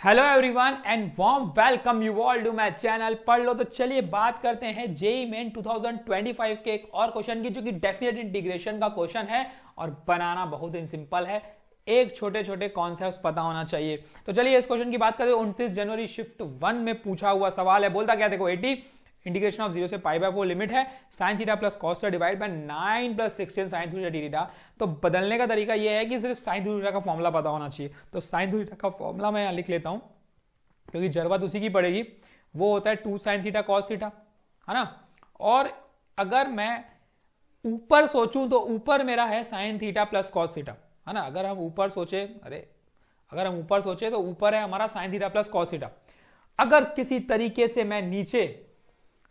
Hello everyone and warm welcome you all to my channel पढ़ लो। तो चलिए बात करते हैं जेईई मेन 2025 के एक और क्वेश्चन की, जो कि डेफिनेट इंटीग्रेशन का क्वेश्चन है और बनाना बहुत ही सिंपल है। एक छोटे छोटे कॉन्सेप्ट्स पता होना चाहिए। तो चलिए इस क्वेश्चन की बात करें। 29 जनवरी शिफ्ट 1 में पूछा हुआ सवाल है। बोलता क्या, देखो 80 इंटीग्रेशन ऑफ 0 से पाई बाय 4 लिमिट है sin theta plus cos theta divide by 9 plus 16 sin theta D theta. तो बदलने का तरीका यह है कि सिर्फ sin थीटा का फॉर्मूला पता होना चाहिए। तो sin थीटा का फॉर्मूला मैं यहां लिख लेता हूं क्योंकि जरूरत उसी की पड़ेगी। वो होता है 2 sin थीटा cos थीटा, है ना। और अगर मैं ऊपर सोचूं तो ऊपर मेरा है sin theta plus cos theta, है ना। अगर हम ऊपर सोचे तो ऊपर है हमारा sin theta plus cos theta. अगर किसी तरीके से मैं नीचे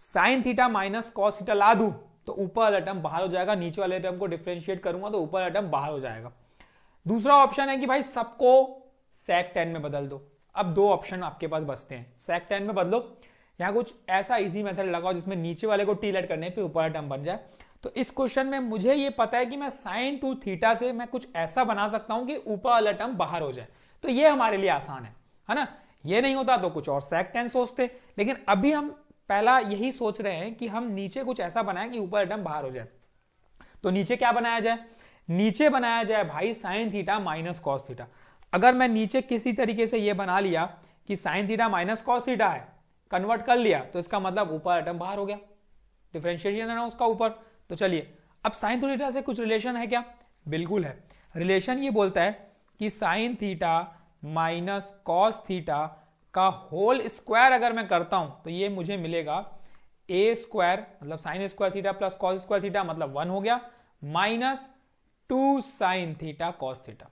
sine theta minus cos theta ला दूं तो ऊपर वाला टर्म बाहर हो जाएगा, नीचे वाले टर्म को डिफरेंशिएट करूंगा तो ऊपर वाला टर्म बाहर हो जाएगा। दूसरा ऑप्शन है कि भाई सबको sec 10 में बदल दो। अब दो ऑप्शन आपके पास बचते हैं, sec 10 में बदलो, यहां कुछ ऐसा इजी मेथड लगाओ जिसमें नीचे वाले को टी लेट करने पे ऊपर वाला टर्म बन जाए। तो इस क्वेश्चन में मुझे ये पता है कि मैं साइन 2 थीटा से मैं कुछ ऐसा बना सकता हूं कि ऊपर वाला टर्म बाहर हो जाए। तो ये हमारे लिए आसान है ना। ये नहीं होता तो कुछ और sec 10 सोचते, लेकिन अभी हम पहला यही सोच रहे हैं कि हम नीचे कुछ ऐसा बनाएं कि ऊपर टर्म बाहर हो जाए। तो नीचे क्या बनाया जाए? नीचे बनाया जाए भाई sign theta minus cos theta. अगर मैं नीचे किसी तरीके से यह बना लिया कि sine theta minus cos theta है, कन्वर्ट कर लिया, तो इसका मतलब ऊपर टर्म बाहर हो गया, डिफरेंशिएशन है ना उसका ऊपर। तो चलिए अब साइन थीटा से कुछ रिलेशन है क्या? बिल्कुल है। रिलेशन ये बोलता है कि sine theta minus cos theta का होल स्क्वायर अगर मैं करता हूं तो ये मुझे मिलेगा ए स्क्वायर, मतलब sine square theta plus cos square theta, मतलब 1 हो गया, minus 2 sine theta cos theta,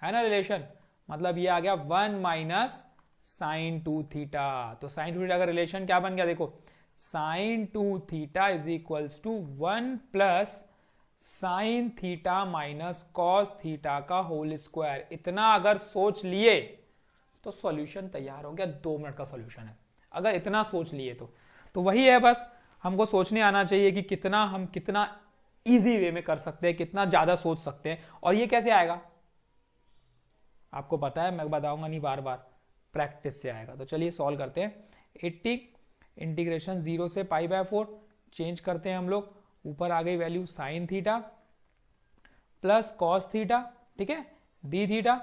है ना रिलेशन। मतलब ये आ गया 1 माइनस साइन 2 थीटा। तो साइन 2 थीटा का रिलेशन क्या बन गया? देखो sine 2 theta is equals to 1 plus sine theta minus cos theta का होल स्क्वायर। इतना अगर सोच लिए तो सॉल्यूशन तैयार हो गया। 2 मिनट का सॉल्यूशन है अगर इतना सोच लिए तो वही है, बस हमको सोचने आना चाहिए कि कितना इजी वे में कर सकते हैं, कितना ज्यादा सोच सकते हैं। और ये कैसे आएगा आपको पता है, मैं बताऊंगा नहीं, बार बार प्रैक्टिस से आएगा। तो चलिए सॉल्व करते हैं। 80 इंटीग्रेशन 0 से पाई बाय 4 चेंज करते हैं हम लोग। ऊपर आ गई value sine theta plus cos theta, ठीक है, डी थीटा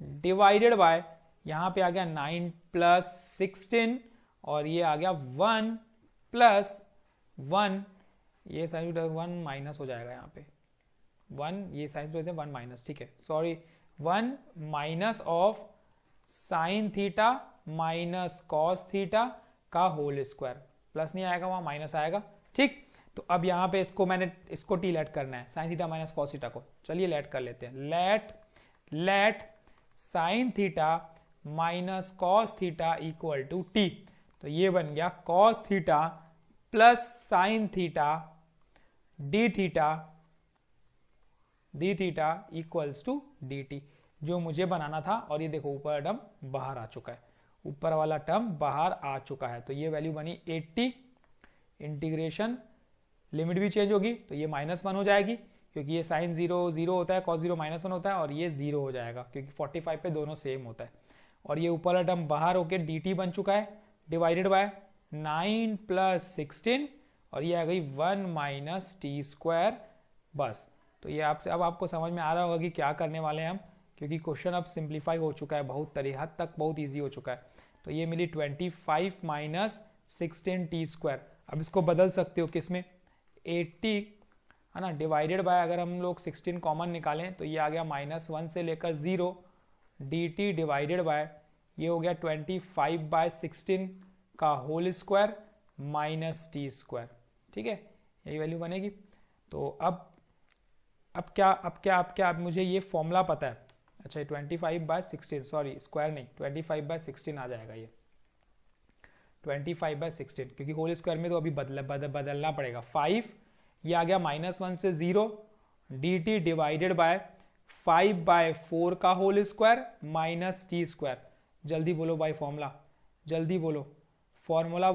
डिवाइडेड बाय, यहां पे आ गया 9 प्लस 16 और ये आ गया 1 प्लस 1, ये साइन 1 माइनस हो जाएगा यहाँ पे 1, ये साइन 1 माइनस, ठीक है, sorry 1 minus of sine theta minus cos theta का होल स्क्वायर। प्लस नहीं आएगा, वहां माइनस आएगा, ठीक। तो अब यहाँ पे इसको टी लेट करना है, sine theta minus cos theta को। चलिए लेट कर लेते हैं। Let sine theta minus cos theta equal to T. तो ये बन गया cos theta plus sine theta D theta equals to D T, जो मुझे बनाना था। और ये देखो ऊपर टर्म बाहर आ चुका है, ऊपर वाला टर्म बाहर आ चुका है। तो ये वैल्यू बनी 80, इंटीग्रेशन लिमिट भी चेंज होगी तो ये -1 हो जाएगी क्योंकि ये साइन 0 0 होता है, कॉस 0 -1 होता है, और ये 0 हो जाएगा क्योंकि 45 पे दोनों सेम होता है। और ये ऊपर वाला टर्म बाहर होके dt बन चुका है डिवाइडेड बाय 9 प्लस 16 और ये आ गई 1 माइनस टी स्क्वायर। बस, तो ये अब आपको समझ में आ रहा होगा कि क्या करने वाले हैं हम, क्योंकि क्वेश्चन अब सिंप्लीफाई हो चुका है, बहुत हद तक बहुत ईजी हो चुका है। तो ये मिली 25 माइनस 16 टी स्क्वायर। अब इसको बदल सकते हो किसमें? 80, है ना, डिवाइडेड बाय, अगर हम लोग 16 कॉमन निकालें तो ये आ गया -1 से लेकर 0 dt डिवाइडेड बाय, ये हो गया 25/16 का whole square minus T square, ठीक है, यही वैल्यू बनेगी। तो अब क्या मुझे ये फॉर्मूला पता है। अच्छा, 25/16, सॉरी स्क्वायर नहीं, 25/16 आ जाएगा ये 25/16, क्योंकि होल स्क्वायर में तो अभी बदलना पड़ेगा। 5, ये आ गया -1 से 0 dt डिवाइडेड बाय 5/4 का whole square minus T square. जल्दी बोलो भाई फॉर्मूला, जल्दी बोलो फॉर्मूला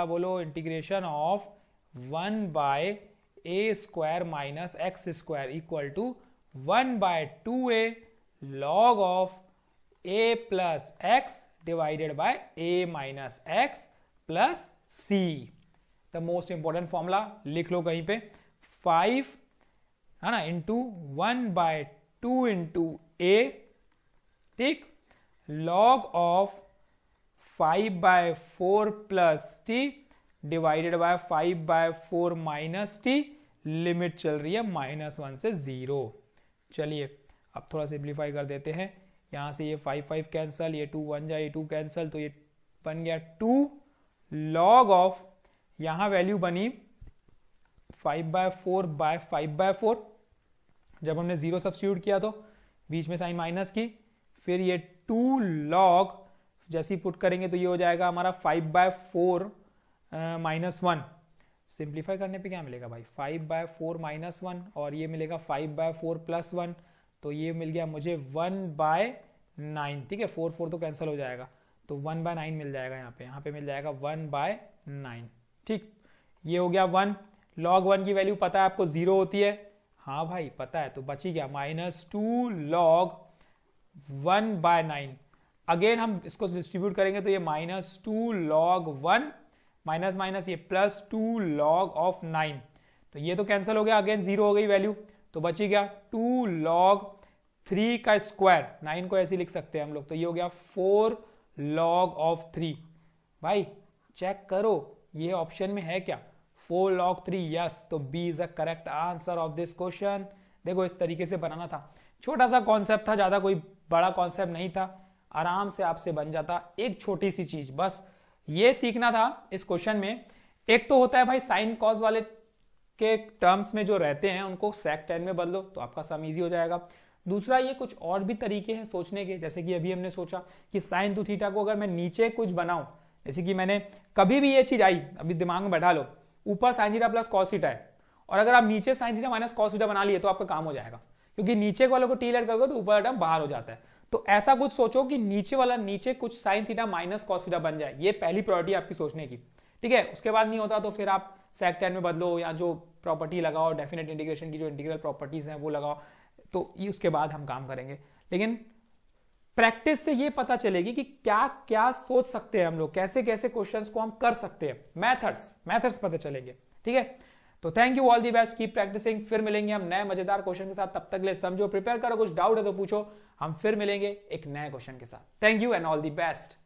बोलो। Integration of 1/a square minus X square equal to 1/2a log of a plus X divided by a minus X plus c। The most important formula लिख लो कहीं पे, 5 है ना इंटू 1/2 इंटू a, ठीक, log of 5/4 plus t divided by 5/4 minus t, limit चल रही है -1 से 0। चलिए अब थोड़ा सिंप्लीफाई कर देते हैं, यहां से ये 5 कैंसल, ये 2 1 जाए, ये 2 कैंसल, तो ये बन गया 2 log ऑफ, यहां वैल्यू बनी 5/4 बाय 5/4, जब हमने 0 सब्स्टिट्यूट किया तो बीच में साइन माइनस की, फिर ये 2 log जैसे पुट करेंगे तो ये हो जाएगा हमारा 5/4 -1। सिंप्लीफाई करने पे क्या मिलेगा भाई, 5/4 -1, और ये मिलेगा 5/4 प्लस 1, तो ये मिल गया मुझे 1/9, ठीक है, 4 तो कैंसिल हो जाएगा, तो 1/9 मिल जाएगा यहाँ पे मिल जाएगा 1/9, ठीक। ये हो गया 1, log 1 की वैल्यू पता है आपको 0 होती है, हाँ भाई पता है, तो बची क्या -2 log 1/9। अगेन हम इसको डिस्ट्रीब्यूट करेंगे तो ये -2 log 1 माइनस माइनस ये +2 log ऑफ 9, तो ये तो कैंसिल हो गया, अगेन 0 हो गई वैल्यू, तो बची गया 2 log 3 का स्क्वायर, 9 को ऐसे लिख सकते हैं हम लोग, तो ये हो गया 4 log ऑफ 3। भाई चेक करो ये ऑप्शन में है क्या, 4 log 3, यस, तो B is a correct answer of this question. देखो इस तरीके से बनाना था, छोटा सा कॉन्सेप्ट था, ज्यादा कोई बड़ा कॉन्सेप्ट नहीं था, आराम से आपसे बन जाता। एक छोटी सी चीज बस ये सीखना था इस क्वेश्चन में, एक तो होता है भाई साइन कॉस वाले के टर्म्स में जो रहते हैं उनको सेक 10 में बदलो तो आपका सम इजी हो जाएगा। दूसरा ये कुछ और भी तरीके हैं सोचने के, जैसे कि अभी हमने सोचा कि साइन टू थीटा को अगर मैं नीचे कुछ बनाऊं, जैसे कि मैंने कभी भी ये चीज आई, अभी दिमाग में बैठा लो, ऊपर sine theta plus cos theta है, और अगर आप नीचे sine theta minus cos theta बना लिए तो आपका काम हो जाएगा, क्योंकि नीचे वालों को टी ऐड करोगे तो ऊपर टर्म बाहर हो जाता है। तो ऐसा कुछ सोचो कि नीचे वाला नीचे कुछ sign theta minus cos theta बन जाए, ये पहली प्रायोरिटी आपकी सोचने की, ठीक है। उसके बाद नहीं होता तो फिर आप सेक 10 में बदलो, या जो प्रॉपर्टी लगाओ डेफिनेट इंटीग्रेशन की, जो इंटीग्रल प्रॉपर्टीज हैं वो लगाओ, तो ये उसके बाद हम काम करेंगे। लेकिन प्रैक्टिस से ये पता चलेगी कि क्या क्या सोच सकते हैं हम लोग, कैसे कैसे क्वेश्चंस को हम कर सकते हैं, मैथड्स पता चलेंगे, ठीक है। तो thank you, all the best, keep practising. फिर मिलेंगे हम नए मजेदार क्वेश्चन के साथ, तब तक के लिए समझो, प्रिपेयर करो, कुछ डाउट है तो पूछो, हम फिर मिलेंगे एक नए क्वेश्चन के साथ। Thank you and all the best.